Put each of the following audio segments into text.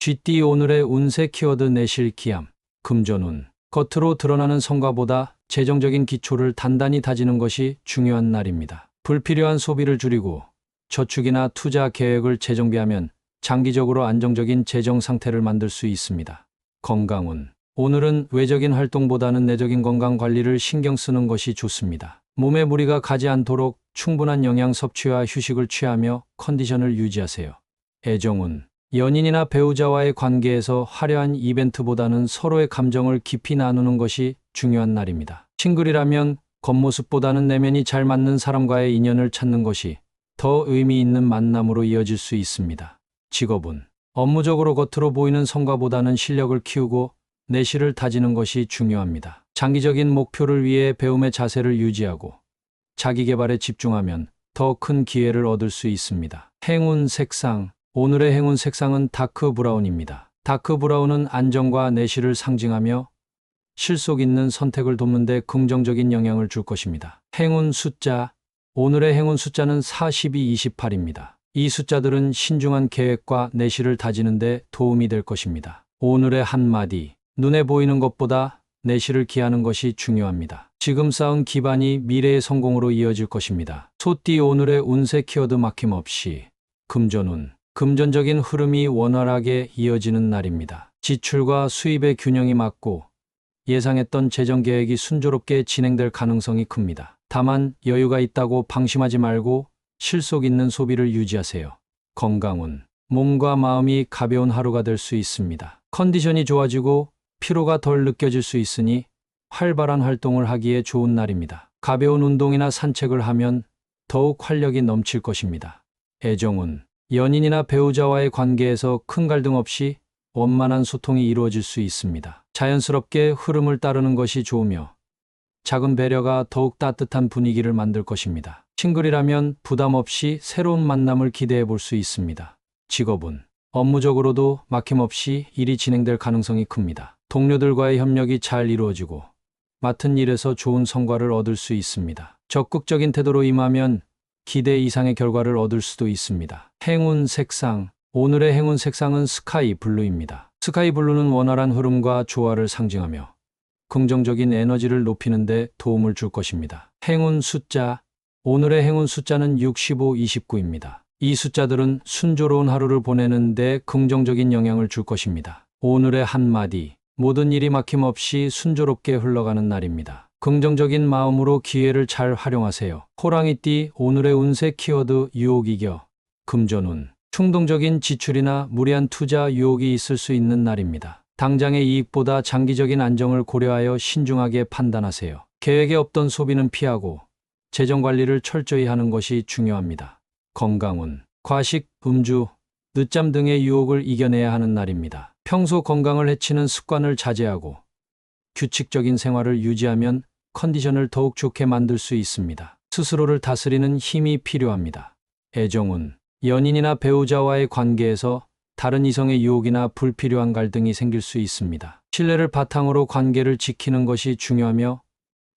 GT 오늘의 운세 키워드 내실 기함, 금전운. 겉으로 드러나는 성과보다 재정적인 기초를 단단히 다지는 것이 중요한 날입니다. 불필요한 소비를 줄이고 저축이나 투자 계획을 재정비하면 장기적으로 안정적인 재정 상태를 만들 수 있습니다. 건강운. 오늘은 외적인 활동보다는 내적인 건강 관리를 신경 쓰는 것이 좋습니다. 몸에 무리가 가지 않도록 충분한 영양 섭취와 휴식을 취하며 컨디션을 유지하세요. 애정운. 연인이나 배우자와의 관계에서 화려한 이벤트보다는 서로의 감정을 깊이 나누는 것이 중요한 날입니다. 싱글이라면 겉모습보다는 내면이 잘 맞는 사람과의 인연을 찾는 것이 더 의미 있는 만남으로 이어질 수 있습니다. 직업운. 업무적으로 겉으로 보이는 성과보다는 실력을 키우고 내실을 다지는 것이 중요합니다. 장기적인 목표를 위해 배움의 자세를 유지하고 자기 개발에 집중하면 더 큰 기회를 얻을 수 있습니다. 행운 색상. 오늘의 행운 색상은 다크 브라운입니다. 다크 브라운은 안정과 내실을 상징하며 실속 있는 선택을 돕는 데 긍정적인 영향을 줄 것입니다. 행운 숫자. 오늘의 행운 숫자는 42, 28입니다. 이 숫자들은 신중한 계획과 내실을 다지는 데 도움이 될 것입니다. 오늘의 한마디. 눈에 보이는 것보다 내실을 기하는 것이 중요합니다. 지금 쌓은 기반이 미래의 성공으로 이어질 것입니다. 소띠 오늘의 운세 키워드 막힘없이 금전운. 금전적인 흐름이 원활하게 이어지는 날입니다. 지출과 수입의 균형이 맞고 예상했던 재정 계획이 순조롭게 진행될 가능성이 큽니다. 다만 여유가 있다고 방심하지 말고 실속 있는 소비를 유지하세요. 건강운. 몸과 마음이 가벼운 하루가 될 수 있습니다. 컨디션이 좋아지고 피로가 덜 느껴질 수 있으니 활발한 활동을 하기에 좋은 날입니다. 가벼운 운동이나 산책을 하면 더욱 활력이 넘칠 것입니다. 애정운. 연인이나 배우자와의 관계에서 큰 갈등 없이 원만한 소통이 이루어질 수 있습니다. 자연스럽게 흐름을 따르는 것이 좋으며 작은 배려가 더욱 따뜻한 분위기를 만들 것입니다. 싱글이라면 부담 없이 새로운 만남을 기대해 볼 수 있습니다. 직업운. 업무적으로도 막힘없이 일이 진행될 가능성이 큽니다. 동료들과의 협력이 잘 이루어지고 맡은 일에서 좋은 성과를 얻을 수 있습니다. 적극적인 태도로 임하면 기대 이상의 결과를 얻을 수도 있습니다. 행운 색상. 오늘의 행운 색상은 스카이 블루입니다. 스카이 블루는 원활한 흐름과 조화를 상징하며 긍정적인 에너지를 높이는 데 도움을 줄 것입니다. 행운 숫자. 오늘의 행운 숫자는 65, 29입니다. 이 숫자들은 순조로운 하루를 보내는 데 긍정적인 영향을 줄 것입니다. 오늘의 한마디. 모든 일이 막힘없이 순조롭게 흘러가는 날입니다. 긍정적인 마음으로 기회를 잘 활용하세요. 호랑이띠 오늘의 운세 키워드 유혹이겨. 금전운. 충동적인 지출이나 무리한 투자 유혹이 있을 수 있는 날입니다. 당장의 이익보다 장기적인 안정을 고려하여 신중하게 판단하세요. 계획에 없던 소비는 피하고 재정 관리를 철저히 하는 것이 중요합니다. 건강운. 과식, 음주, 늦잠 등의 유혹을 이겨내야 하는 날입니다. 평소 건강을 해치는 습관을 자제하고 규칙적인 생활을 유지하면 컨디션을 더욱 좋게 만들 수 있습니다. 스스로를 다스리는 힘이 필요합니다. 애정운. 연인이나 배우자와의 관계에서 다른 이성의 유혹이나 불필요한 갈등이 생길 수 있습니다. 신뢰를 바탕으로 관계를 지키는 것이 중요하며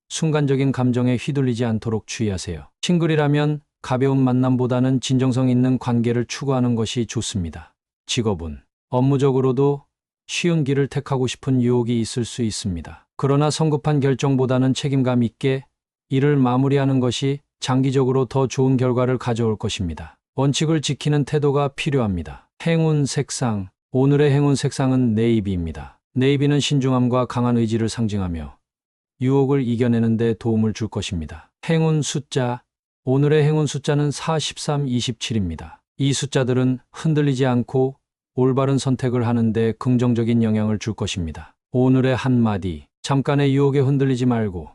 순간적인 감정에 휘둘리지 않도록 주의하세요. 싱글이라면 가벼운 만남보다는 진정성 있는 관계를 추구하는 것이 좋습니다. 직업운. 업무적으로도 쉬운 길을 택하고 싶은 유혹이 있을 수 있습니다. 그러나 성급한 결정보다는 책임감 있게 일을 마무리하는 것이 장기적으로 더 좋은 결과를 가져올 것입니다. 원칙을 지키는 태도가 필요합니다. 행운 색상. 오늘의 행운 색상은 네이비입니다. 네이비는 신중함과 강한 의지를 상징하며 유혹을 이겨내는 데 도움을 줄 것입니다. 행운 숫자. 오늘의 행운 숫자는 43, 27입니다. 이 숫자들은 흔들리지 않고 올바른 선택을 하는데 긍정적인 영향을 줄 것입니다. 오늘의 한마디. 잠깐의 유혹에 흔들리지 말고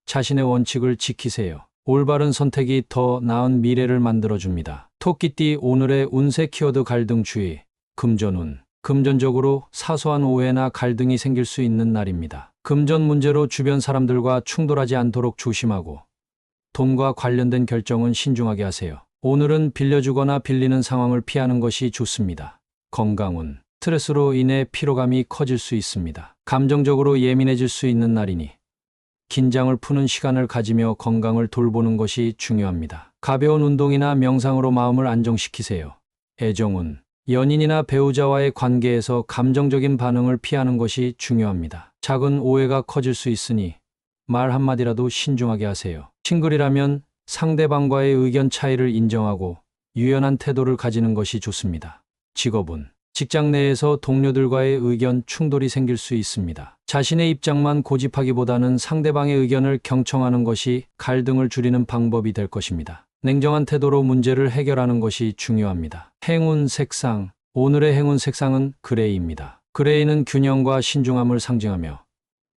자신의 원칙을 지키세요. 올바른 선택이 더 나은 미래를 만들어줍니다. 토끼띠 오늘의 운세 키워드 갈등 주의. 금전운. 금전적으로 사소한 오해나 갈등이 생길 수 있는 날입니다. 금전 문제로 주변 사람들과 충돌하지 않도록 조심하고 돈과 관련된 결정은 신중하게 하세요. 오늘은 빌려주거나 빌리는 상황을 피하는 것이 좋습니다. 건강운. 스트레스로 인해 피로감이 커질 수 있습니다. 감정적으로 예민해질 수 있는 날이니 긴장을 푸는 시간을 가지며 건강을 돌보는 것이 중요합니다. 가벼운 운동이나 명상으로 마음을 안정시키세요. 애정운. 연인이나 배우자와의 관계에서 감정적인 반응을 피하는 것이 중요합니다. 작은 오해가 커질 수 있으니 말 한마디라도 신중하게 하세요. 싱글이라면 상대방과의 의견 차이를 인정하고 유연한 태도를 가지는 것이 좋습니다. 직업은 직장 내에서 동료들과의 의견 충돌이 생길 수 있습니다. 자신의 입장만 고집하기보다는 상대방의 의견을 경청하는 것이 갈등을 줄이는 방법이 될 것입니다. 냉정한 태도로 문제를 해결하는 것이 중요합니다. 행운 색상. 오늘의 행운 색상은 그레이입니다. 그레이는 균형과 신중함을 상징하며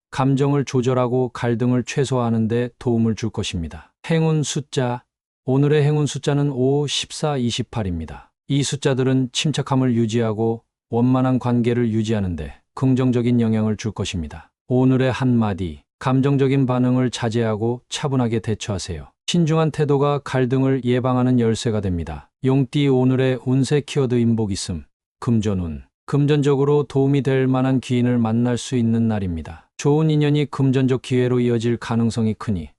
감정을 조절하고 갈등을 최소화하는 데 도움을 줄 것입니다. 행운 숫자. 오늘의 행운 숫자는 5, 14, 28입니다. 이 숫자들은 침착함을 유지하고 원만한 관계를 유지하는 데 긍정적인 영향을 줄 것입니다. 오늘의 한마디. 감정적인 반응을 자제하고 차분하게 대처하세요. 신중한 태도가 갈등을 예방하는 열쇠가 됩니다. 용띠. 오늘의 운세 키워드 인복 있음. 금전운. 금전적으로 도움이 될 만한 귀인을 만날 수 있는 날입니다. 좋은 인연이 금전적 기회로 이어질 가능성이 크니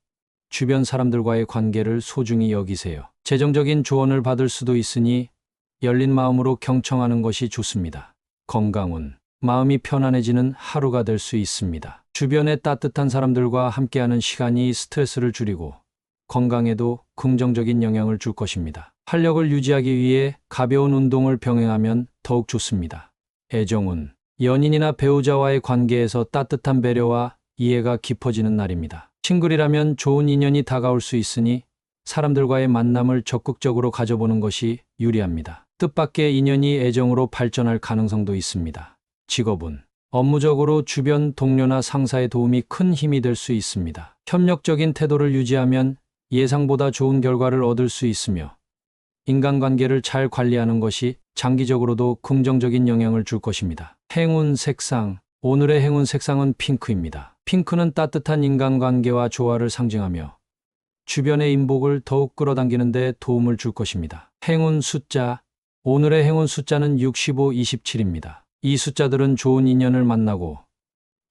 주변 사람들과의 관계를 소중히 여기세요. 재정적인 조언을 받을 수도 있으니 열린 마음으로 경청하는 것이 좋습니다. 건강운. 마음이 편안해지는 하루가 될 수 있습니다. 주변의 따뜻한 사람들과 함께하는 시간이 스트레스를 줄이고 건강에도 긍정적인 영향을 줄 것입니다. 활력을 유지하기 위해 가벼운 운동을 병행하면 더욱 좋습니다. 애정운. 연인이나 배우자와의 관계에서 따뜻한 배려와 이해가 깊어지는 날입니다. 싱글이라면 좋은 인연이 다가올 수 있으니 사람들과의 만남을 적극적으로 가져보는 것이 유리합니다. 뜻밖의 인연이 애정으로 발전할 가능성도 있습니다. 직업은 업무적으로 주변 동료나 상사의 도움이 큰 힘이 될 수 있습니다. 협력적인 태도를 유지하면 예상보다 좋은 결과를 얻을 수 있으며 인간관계를 잘 관리하는 것이 장기적으로도 긍정적인 영향을 줄 것입니다. 행운 색상. 오늘의 행운 색상은 핑크입니다. 핑크는 따뜻한 인간관계와 조화를 상징하며 주변의 인복을 더욱 끌어당기는 데 도움을 줄 것입니다. 행운 숫자. 오늘의 행운 숫자는 65, 27입니다. 이 숫자들은 좋은 인연을 만나고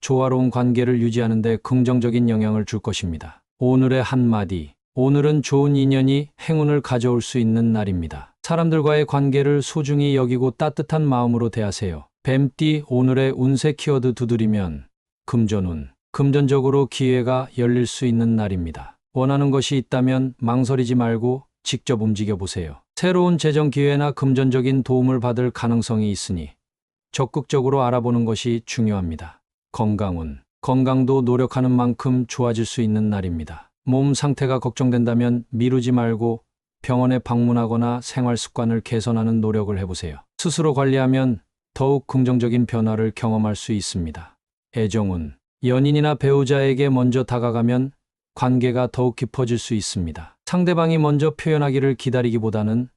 조화로운 관계를 유지하는 데 긍정적인 영향을 줄 것입니다. 오늘의 한마디. 오늘은 좋은 인연이 행운을 가져올 수 있는 날입니다. 사람들과의 관계를 소중히 여기고 따뜻한 마음으로 대하세요. 뱀띠. 오늘의 운세 키워드 두드리면 금전운. 금전적으로 기회가 열릴 수 있는 날입니다. 원하는 것이 있다면 망설이지 말고 직접 움직여 보세요. 새로운 재정 기회나 금전적인 도움을 받을 가능성이 있으니 적극적으로 알아보는 것이 중요합니다. 건강운. 건강도 노력하는 만큼 좋아질 수 있는 날입니다. 몸 상태가 걱정된다면 미루지 말고 병원에 방문하거나 생활 습관을 개선하는 노력을 해보세요. 스스로 관리하면 더욱 긍정적인 변화를 경험할 수 있습니다. 애정운. 연인이나 배우자에게 먼저 다가가면 관계가 더욱 깊어질 수 있습니다. 상대방이 먼저 표현하기를 기다리기보다는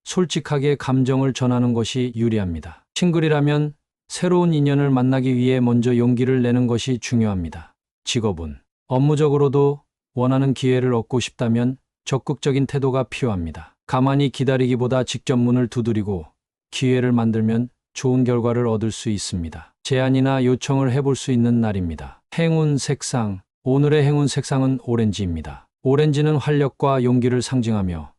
솔직하게 감정을 전하는 것이 유리합니다. 싱글이라면 새로운 인연을 만나기 위해 먼저 용기를 내는 것이 중요합니다. 직업은 업무적으로도 원하는 기회를 얻고 싶다면 적극적인 태도가 필요합니다. 가만히 기다리기보다 직접 문을 두드리고 기회를 만들면 좋은 결과를 얻을 수 있습니다. 제안이나 요청을 해볼 수 있는 날입니다. 행운 색상. 오늘의 행운 색상은 오렌지입니다. 오렌지는 활력과 용기를 상징하며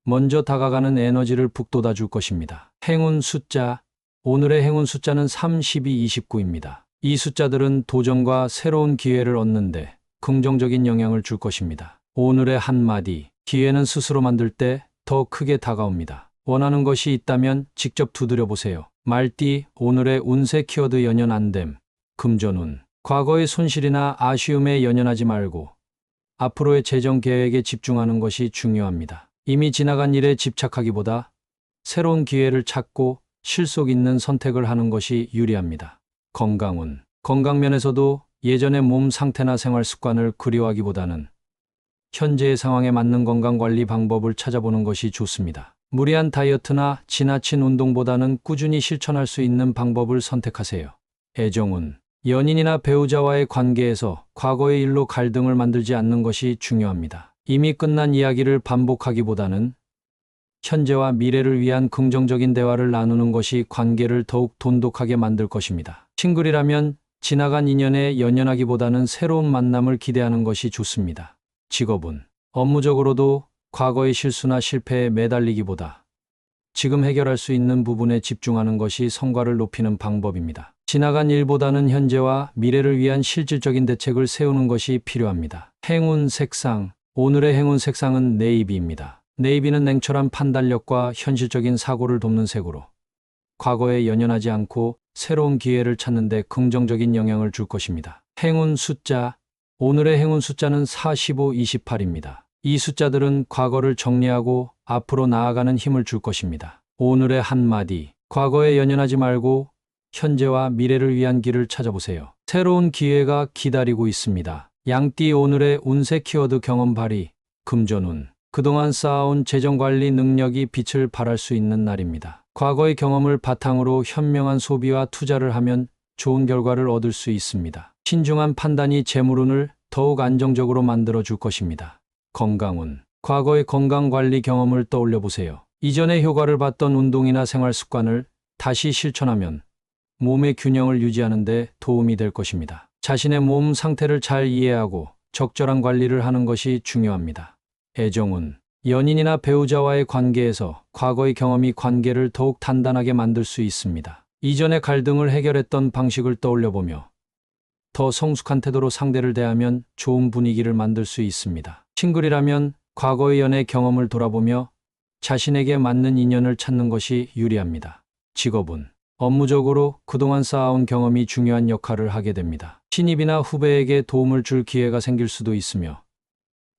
먼저 다가가는 에너지를 북돋아 줄 것입니다. 행운 숫자. 오늘의 행운 숫자는 3, 12, 29입니다. 이 숫자들은 도전과 새로운 기회를 얻는데 긍정적인 영향을 줄 것입니다. 오늘의 한마디. 기회는 스스로 만들 때 더 크게 다가옵니다. 원하는 것이 있다면 직접 두드려 보세요. 말띠. 오늘의 운세 키워드 연연 안됨. 금전운. 과거의 손실이나 아쉬움에 연연하지 말고 앞으로의 재정 계획에 집중하는 것이 중요합니다. 이미 지나간 일에 집착하기보다 새로운 기회를 찾고 실속 있는 선택을 하는 것이 유리합니다. 건강운. 건강면에서도 예전의 몸 상태나 생활 습관을 그리워하기보다는 현재의 상황에 맞는 건강관리 방법을 찾아보는 것이 좋습니다. 무리한 다이어트나 지나친 운동보다는 꾸준히 실천할 수 있는 방법을 선택하세요. 애정운. 연인이나 배우자와의 관계에서 과거의 일로 갈등을 만들지 않는 것이 중요합니다. 이미 끝난 이야기를 반복하기보다는 현재와 미래를 위한 긍정적인 대화를 나누는 것이 관계를 더욱 돈독하게 만들 것입니다. 싱글이라면 지나간 인연에 연연하기보다는 새로운 만남을 기대하는 것이 좋습니다. 직업은 업무적으로도 과거의 실수나 실패에 매달리기보다 지금 해결할 수 있는 부분에 집중하는 것이 성과를 높이는 방법입니다. 지나간 일보다는 현재와 미래를 위한 실질적인 대책을 세우는 것이 필요합니다. 행운 색상. 오늘의 행운 색상은 네이비입니다. 네이비는 냉철한 판단력과 현실적인 사고를 돕는 색으로 과거에 연연하지 않고 새로운 기회를 찾는 데 긍정적인 영향을 줄 것입니다. 행운 숫자. 오늘의 행운 숫자는 45, 28입니다. 이 숫자들은 과거를 정리하고 앞으로 나아가는 힘을 줄 것입니다. 오늘의 한마디. 과거에 연연하지 말고 현재와 미래를 위한 길을 찾아보세요. 새로운 기회가 기다리고 있습니다. 양띠. 오늘의 운세 키워드 경험 발휘. 금전운. 그동안 쌓아온 재정관리 능력이 빛을 발할 수 있는 날입니다. 과거의 경험을 바탕으로 현명한 소비와 투자를 하면 좋은 결과를 얻을 수 있습니다. 신중한 판단이 재물운을 더욱 안정적으로 만들어 줄 것입니다. 건강운. 과거의 건강관리 경험을 떠올려 보세요. 이전에 효과를 봤던 운동이나 생활 습관을 다시 실천하면 몸의 균형을 유지하는 데 도움이 될 것입니다. 자신의 몸 상태를 잘 이해하고 적절한 관리를 하는 것이 중요합니다. 애정운. 연인이나 배우자와의 관계에서 과거의 경험이 관계를 더욱 단단하게 만들 수 있습니다. 이전의 갈등을 해결했던 방식을 떠올려보며 더 성숙한 태도로 상대를 대하면 좋은 분위기를 만들 수 있습니다. 싱글이라면 과거의 연애 경험을 돌아보며 자신에게 맞는 인연을 찾는 것이 유리합니다. 직업운. 업무적으로 그동안 쌓아온 경험이 중요한 역할을 하게 됩니다. 신입이나 후배에게 도움을 줄 기회가 생길 수도 있으며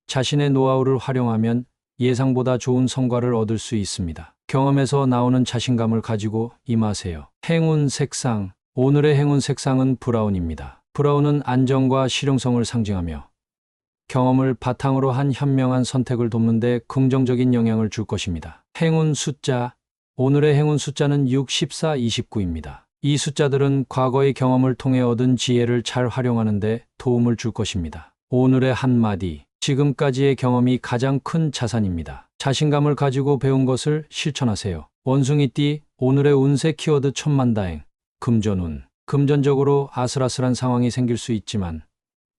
자신의 노하우를 활용하면 예상보다 좋은 성과를 얻을 수 있습니다. 경험에서 나오는 자신감을 가지고 임하세요. 행운 색상. 오늘의 행운 색상은 브라운입니다. 브라운은 안정과 실용성을 상징하며 경험을 바탕으로 한 현명한 선택을 돕는 데 긍정적인 영향을 줄 것입니다. 행운 숫자. 오늘의 행운 숫자는 6, 14, 29입니다. 이 숫자들은 과거의 경험을 통해 얻은 지혜를 잘 활용하는 데 도움을 줄 것입니다. 오늘의 한마디. 지금까지의 경험이 가장 큰 자산입니다. 자신감을 가지고 배운 것을 실천하세요. 원숭이띠. 오늘의 운세 키워드 천만다행. 금전운. 금전적으로 아슬아슬한 상황이 생길 수 있지만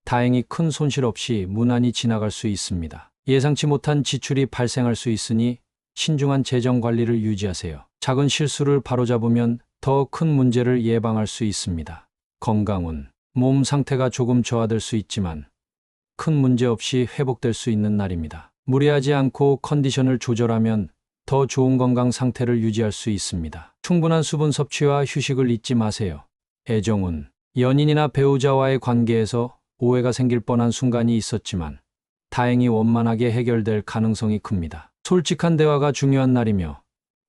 다행히 큰 손실 없이 무난히 지나갈 수 있습니다. 예상치 못한 지출이 발생할 수 있으니 신중한 재정 관리를 유지하세요. 작은 실수를 바로잡으면 더 큰 문제를 예방할 수 있습니다. 건강운. 몸 상태가 조금 저하될 수 있지만 큰 문제 없이 회복될 수 있는 날입니다. 무리하지 않고 컨디션을 조절하면 더 좋은 건강 상태를 유지할 수 있습니다. 충분한 수분 섭취와 휴식을 잊지 마세요. 애정운. 연인이나 배우자와의 관계에서 오해가 생길 뻔한 순간이 있었지만 다행히 원만하게 해결될 가능성이 큽니다. 솔직한 대화가 중요한 날이며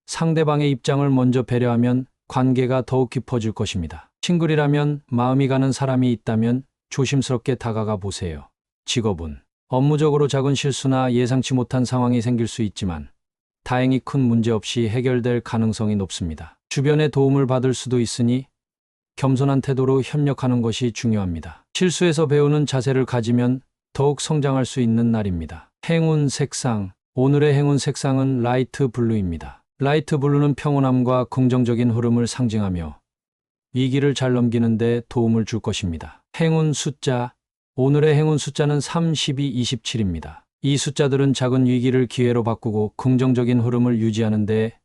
상대방의 입장을 먼저 배려하면 관계가 더욱 깊어질 것입니다. 싱글이라면 마음이 가는 사람이 있다면 조심스럽게 다가가 보세요. 직업운. 업무적으로 작은 실수나 예상치 못한 상황이 생길 수 있지만 다행히 큰 문제 없이 해결될 가능성이 높습니다. 주변의 도움을 받을 수도 있으니 겸손한 태도로 협력하는 것이 중요합니다. 실수에서 배우는 자세를 가지면 더욱 성장할 수 있는 날입니다. 행운 색상. 오늘의 행운 색상은 라이트 블루입니다. 라이트 블루는 평온함과 긍정적인 흐름을 상징하며 위기를 잘 넘기는 데 도움을 줄 것입니다. 행운 숫자. 오늘의 행운 숫자는 3, 12, 27입니다. 이 숫자들은 작은 위기를 기회로 바꾸고 긍정적인 흐름을 유지하는 데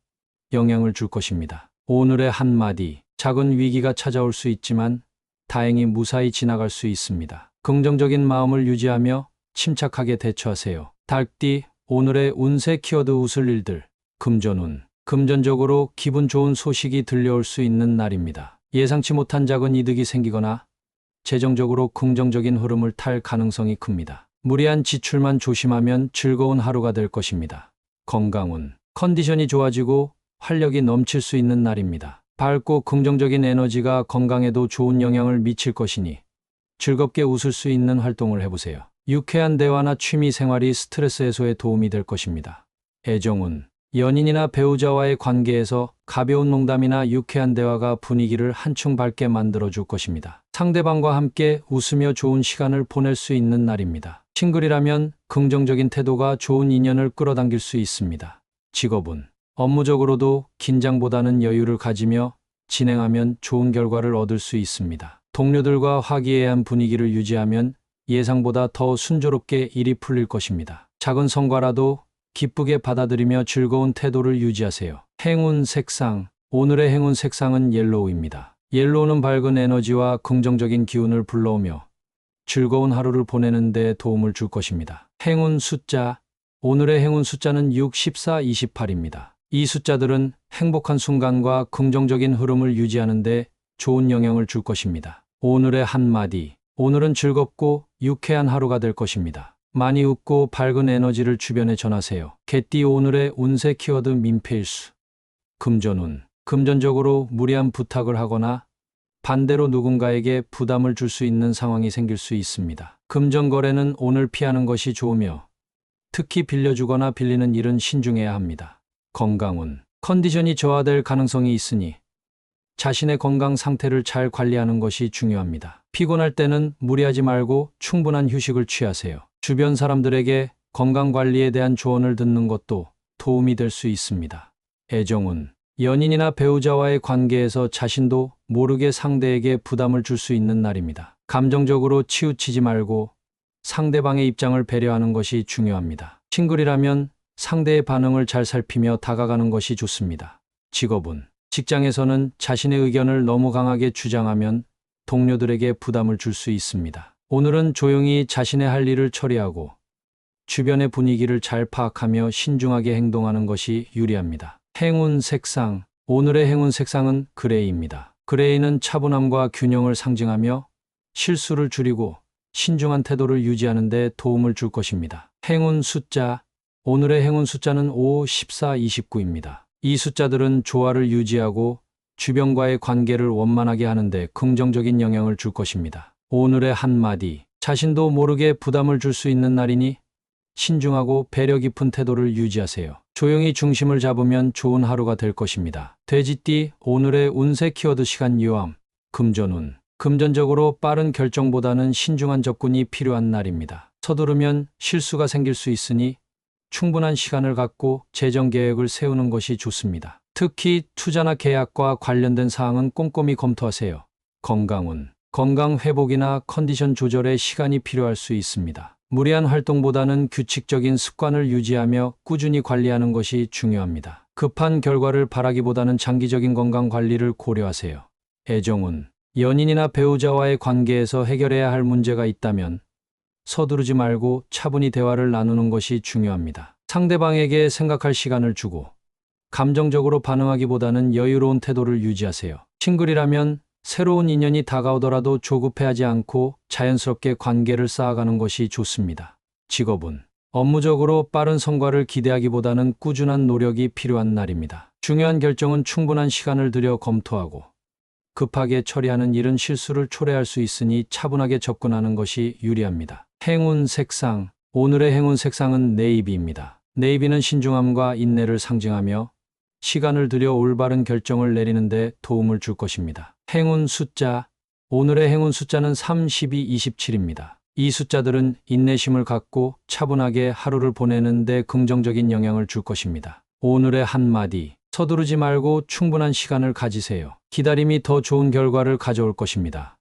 영향을 줄 것입니다. 오늘의 한마디. 작은 위기가 찾아올 수 있지만 다행히 무사히 지나갈 수 있습니다. 긍정적인 마음을 유지하며 침착하게 대처하세요. 닭띠. 오늘의 운세 키워드 웃을 일들. 금전운. 금전적으로 기분 좋은 소식이 들려올 수 있는 날입니다. 예상치 못한 작은 이득이 생기거나 재정적으로 긍정적인 흐름을 탈 가능성이 큽니다. 무리한 지출만 조심하면 즐거운 하루가 될 것입니다. 건강운. 컨디션이 좋아지고 활력이 넘칠 수 있는 날입니다. 밝고 긍정적인 에너지가 건강에도 좋은 영향을 미칠 것이니 즐겁게 웃을 수 있는 활동을 해보세요. 유쾌한 대화나 취미 생활이 스트레스 해소에 도움이 될 것입니다. 애정운. 연인이나 배우자와의 관계에서 가벼운 농담이나 유쾌한 대화가 분위기를 한층 밝게 만들어줄 것입니다. 상대방과 함께 웃으며 좋은 시간을 보낼 수 있는 날입니다. 싱글이라면 긍정적인 태도가 좋은 인연을 끌어당길 수 있습니다. 직업운. 업무적으로도 긴장보다는 여유를 가지며 진행하면 좋은 결과를 얻을 수 있습니다. 동료들과 화기애애한 분위기를 유지하면 예상보다 더 순조롭게 일이 풀릴 것입니다. 작은 성과라도 기쁘게 받아들이며 즐거운 태도를 유지하세요. 행운 색상. 오늘의 행운 색상은 옐로우입니다. 옐로우는 밝은 에너지와 긍정적인 기운을 불러오며 즐거운 하루를 보내는 데 도움을 줄 것입니다. 행운 숫자. 오늘의 행운 숫자는 6, 14, 28입니다. 이 숫자들은 행복한 순간과 긍정적인 흐름을 유지하는 데 좋은 영향을 줄 것입니다. 오늘의 한마디. 오늘은 즐겁고 유쾌한 하루가 될 것입니다. 많이 웃고 밝은 에너지를 주변에 전하세요. 개띠. 오늘의 운세 키워드 민폐일수. 금전운. 금전적으로 무리한 부탁을 하거나 반대로 누군가에게 부담을 줄 수 있는 상황이 생길 수 있습니다. 금전 거래는 오늘 피하는 것이 좋으며 특히 빌려주거나 빌리는 일은 신중해야 합니다. 건강운. 컨디션이 저하될 가능성이 있으니 자신의 건강 상태를 잘 관리하는 것이 중요합니다. 피곤할 때는 무리하지 말고 충분한 휴식을 취하세요. 주변 사람들에게 건강 관리에 대한 조언을 듣는 것도 도움이 될 수 있습니다. 애정운. 연인이나 배우자와의 관계에서 자신도 모르게 상대에게 부담을 줄 수 있는 날입니다. 감정적으로 치우치지 말고 상대방의 입장을 배려하는 것이 중요합니다. 싱글이라면 상대의 반응을 잘 살피며 다가가는 것이 좋습니다. 직업운. 직장에서는 자신의 의견을 너무 강하게 주장하면 동료들에게 부담을 줄 수 있습니다. 오늘은 조용히 자신의 할 일을 처리하고 주변의 분위기를 잘 파악하며 신중하게 행동하는 것이 유리합니다. 행운 색상. 오늘의 행운 색상은 그레이입니다. 그레이는 차분함과 균형을 상징하며 실수를 줄이고 신중한 태도를 유지하는 데 도움을 줄 것입니다. 행운 숫자. 오늘의 행운 숫자는 5, 14, 29입니다. 이 숫자들은 조화를 유지하고 주변과의 관계를 원만하게 하는 데 긍정적인 영향을 줄 것입니다. 오늘의 한마디. 자신도 모르게 부담을 줄 수 있는 날이니 신중하고 배려 깊은 태도를 유지하세요. 조용히 중심을 잡으면 좋은 하루가 될 것입니다. 돼지띠. 오늘의 운세 키워드 시간 요함. 금전운. 금전적으로 빠른 결정보다는 신중한 접근이 필요한 날입니다. 서두르면 실수가 생길 수 있으니 충분한 시간을 갖고 재정 계획을 세우는 것이 좋습니다. 특히 투자나 계약과 관련된 사항은 꼼꼼히 검토하세요. 건강운. 건강 회복이나 컨디션 조절에 시간이 필요할 수 있습니다. 무리한 활동보다는 규칙적인 습관을 유지하며 꾸준히 관리하는 것이 중요합니다. 급한 결과를 바라기보다는 장기적인 건강 관리를 고려하세요. 애정운. 연인이나 배우자와의 관계에서 해결해야 할 문제가 있다면 서두르지 말고 차분히 대화를 나누는 것이 중요합니다. 상대방에게 생각할 시간을 주고 감정적으로 반응하기보다는 여유로운 태도를 유지하세요. 싱글이라면 새로운 인연이 다가오더라도 조급해하지 않고 자연스럽게 관계를 쌓아가는 것이 좋습니다. 직업운. 업무적으로 빠른 성과를 기대하기보다는 꾸준한 노력이 필요한 날입니다. 중요한 결정은 충분한 시간을 들여 검토하고 급하게 처리하는 일은 실수를 초래할 수 있으니 차분하게 접근하는 것이 유리합니다. 행운 색상. 오늘의 행운 색상은 네이비입니다. 네이비는 신중함과 인내를 상징하며 시간을 들여 올바른 결정을 내리는 데 도움을 줄 것입니다. 행운 숫자. 오늘의 행운 숫자는 3, 12, 27입니다. 이 숫자들은 인내심을 갖고 차분하게 하루를 보내는 데 긍정적인 영향을 줄 것입니다. 오늘의 한마디. 서두르지 말고 충분한 시간을 가지세요. 기다림이 더 좋은 결과를 가져올 것입니다.